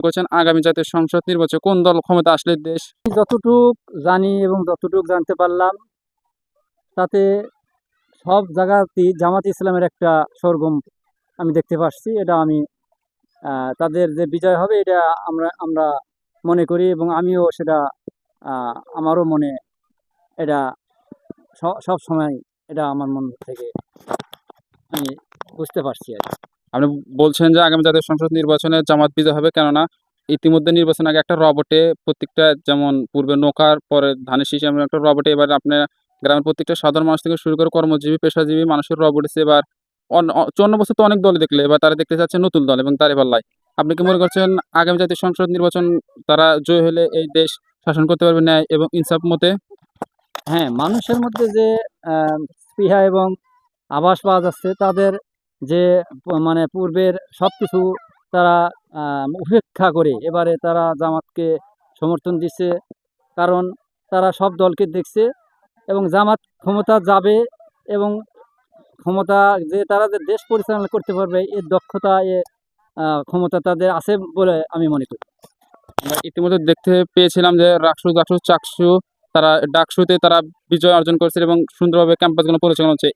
করছেন আগামী জাতীয় সংসদ নির্বাচনে কোন দল ক্ষমতা আসলে দেশ? যতটুক জানি এবং যতটুক জানতে পারলাম তাতে সব জায়গাতেই জামাত ইসলামের একটা সরগম আমি দেখতে পাচ্ছি। এটা আমি তাদের যে বিজয় হবে এটা আমরা আমরা মনে করি এবং আমিও সেটা আমারও মনে এটা সব সময় এটা আমার মন থেকে আমি বুঝতে পারছি আর কি। আপনি বলছেন যে আগামী জাতীয় সংসদ নির্বাচনে জামাত বিজয় হবে, কেননা ইতিমধ্যে নির্বাচন আগে একটা রবটে প্রত্যেকটা, যেমন পূর্বে নৌকার পরে ধানের শীষ, এমন একটা রবটে এবার আপনার গ্রামের প্রত্যেকটা সাধারণ মানুষ থেকে শুরু করে কর্মজীবী পেশাজীবী মানুষের রবট এসে এবার 54 বছর তো অনেক দল দেখলে এবার তারা দেখতে চাচ্ছে নতুন দল এবং তারই পাল্লায়। আপনি কি মনে করছেন আগামী জাতীয় সংসদ নির্বাচন তারা জয় হলে এই দেশ শাসন করতে পারবে ন্যায় এবং ইনসাফ মতে? হ্যাঁ, মানুষের মধ্যে যে স্পৃহা এবং আভাস পাওয়া যাচ্ছে তাদের যে মানে পূর্বের সব কিছু তারা উপেক্ষা করে এবারে তারা জামাতকে সমর্থন দিচ্ছে। কারণ তারা সব দলকে দেখছে এবং জামাত ক্ষমতা যাবে এবং ক্ষমতা যে তারা যে দেশ পরিচালনা করতে পারবে এর দক্ষতা ক্ষমতা তাদের আছে বলে আমি মনে করি। আমরা ইতিমধ্যে দেখতে পেয়েছিলাম যে রাকসু ডাকসু চাকসু তারা ডাকসুতে তারা বিজয় অর্জন করেছে এবং সুন্দরভাবে ক্যাম্পাসগুলো পরিচালনা হচ্ছে।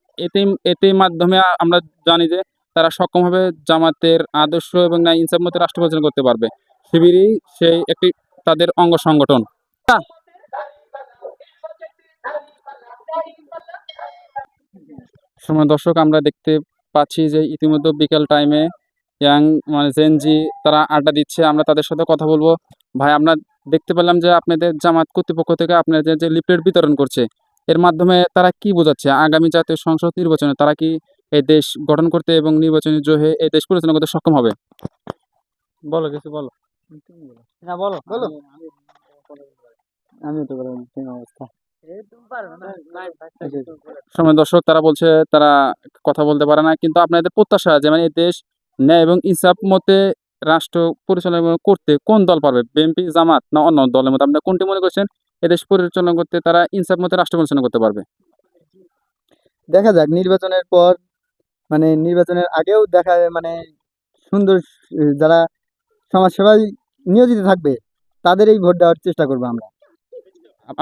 এতে মাধ্যমে আমরা জানি যে তারা সক্ষমভাবে জামাতের আদর্শ এবং ন্যায় ইনসাফ মতে রাষ্ট্র পরিচালনা করতে পারবে। শিবিরই সেই একটি তাদের অঙ্গ সংগঠন। সময় দর্শক, আমরা দেখতে পাচ্ছি যে ইতিমধ্যে বিকেল টাইমে ইয়াং মানে জেনজি তারা আড্ডা দিচ্ছে, আমরা তাদের সাথে কথা বলবো। ভাই, আমরা দেখতে পেলাম যে আপনাদের জামাত কর্তৃপক্ষ থেকে আপনাদের যে লিফলেট বিতরণ করছে, এর মাধ্যমে তারা কি বোঝাচ্ছে আগামী জাতীয় সংসদ নির্বাচনে তারা কি এই দেশ গঠন করতে এবং নির্বাচনী জয় হয়ে এই দেশ পরিচালনা করতে সক্ষম হবে? বলো, কিছু বলো। না বলো বলো। আমি তো অবস্থা সময় দর্শক, তারা বলছে তারা কথা বলতে পারে না, কিন্তু আপনাদের প্রত্যাশা যে মানে এই দেশ ন্যায় এবং ইনসাফ মতে রাষ্ট্র পরিচালনা করতে কোন দল পারবে, বিএনপি, জামাত না অন্য দলের মধ্যে আপনারা কোনটি মনে করছেন এদেশ পরিচালনা করতে তারা ইনসাফ মতে রাষ্ট্র পরিচালনা করতে পারবে? দেখা যাক নির্বাচনের পর, মানে নির্বাচনের আগেও দেখা মানে সুন্দর যারা সমাজসেবায় নিয়োজিত থাকবে তাদের এই ভোট দেওয়ার চেষ্টা করবো আমরা।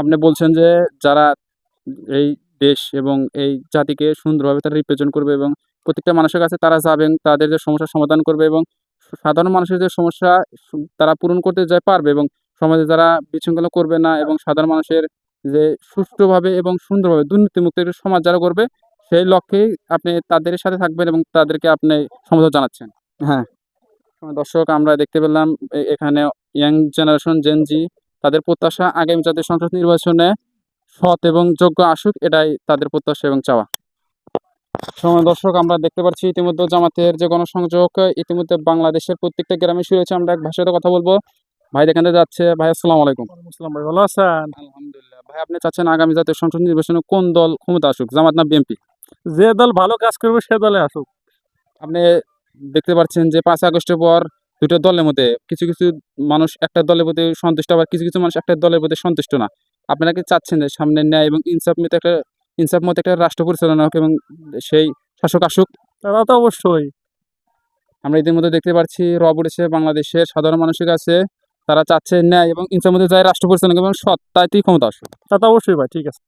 আপনি বলছেন যে যারা এই দেশ এবং এই জাতিকে সুন্দরভাবে তারা রিপ্রেজেন্ট করবে এবং প্রত্যেকটা মানুষের কাছে তারা যাবেন, তাদের যে সমস্যার সমাধান করবে এবং সাধারণ মানুষের যে সমস্যা তারা পূরণ করতে যায় পারবে এবং সমাজে যারা বিশৃঙ্খলা করবে না এবং সাধারণ মানুষের যে সুষ্ঠুভাবে এবং সুন্দরভাবে দুর্নীতিমুক্ত একটি সমাজ যারা করবে সেই লক্ষ্যেই আপনি তাদের সাথে থাকবেন এবং তাদেরকে আপনি সমর্থন জানাচ্ছেন। হ্যাঁ, দর্শক, আমরা দেখতে পেলাম এখানে ইয়াং জেনারেশন জেনজি তাদের প্রত্যাশা আগামী জাতীয় সংসদ নির্বাচনে সৎ এবং যোগ্য আসুক, এটাই তাদের প্রত্যাশা এবং চাওয়া। সময় দর্শক, আমরা দেখতে পাচ্ছি ইতিমধ্যে জামাতের যে গণসংযোগ ইতিমধ্যে বাংলাদেশের প্রত্যেকটা গ্রামে শুরু হয়েছে। আমরা এক ভাইয়ের সাথে কথা বলবো। ভাই এখানে যাচ্ছে। ভাই, আসসালামু আলাইকুম। মুসলাম ভাই ভালো আছেন? আলহামদুলিল্লাহ। ভাই, আপনি চাচ্ছেন আগামী জাতীয় সংসদ নির্বাচনে কোন দল ক্ষমতা আসুক, জামাত না বিএনপি? যে দল ভালো কাজ করবে সে দলে আসুক। আপনি দেখতে পাচ্ছেন যে 5 আগস্টের পর দুটো দলের মধ্যে কিছু কিছু মানুষ একটা দলের প্রতি সন্তুষ্ট, আবার কিছু কিছু মানুষ একটা দলের প্রতি সন্তুষ্ট না। আপনারা কি চাচ্ছেন যে সামনে ন্যায় এবং ইনসাফ মতে একটা রাষ্ট্র পরিচালনা হোক এবং সেই শাসক আসুক? তারা তো অবশ্যই। আমরা ইতিমধ্যে দেখতে পাচ্ছি রব উঠেছে বাংলাদেশের সাধারণ মানুষের কাছে। তারা চাচ্ছে ন্যায় এবং ইনসাফ মতে যায় রাষ্ট্র পরিচালনা এবং সৎ তাইতেই ক্ষমতা আসুক। তা তো অবশ্যই ভাই, ঠিক আছে।